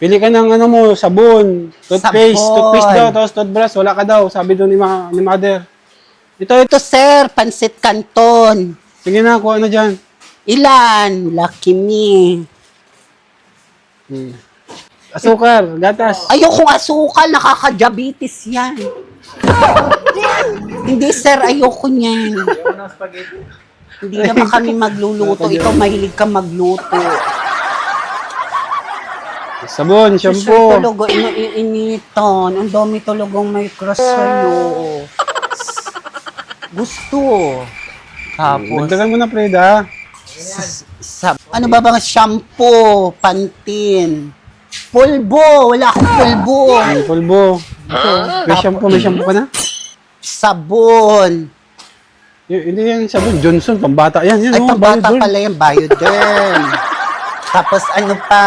Pili ka ng ano mo, sabon, toothpaste, Sabon. toothpaste daw, tapos toothbrush, wala ka daw, sabi doon ni mother. Ito, Ito, sir, pansit canton. sige na, kuha na dyan. Ilan? Lucky me. Asukar, gatas. Ayokong asukal, nakaka-diabetes yan. Hindi, sir, ayoko niyan. Hindi naman kami magluluto. Ikaw, mahilig ka magluto. Sabon, Sir, shampoo. talaga, iniinitan. Ang dami talagang may crush sa'yo. Gusto. Tapos, Dagdagan mo na, Fred, ha? ano ba bang shampoo, pantin, pulbo, wala akong pulbo, Yung pulbo. May shampoo ka na? sabon. Hindi yan sabon, Johnson, pambata yan. Yan, Ay, oh, pambata Biodorm. pala yung Bioderm. Tapos ano pa?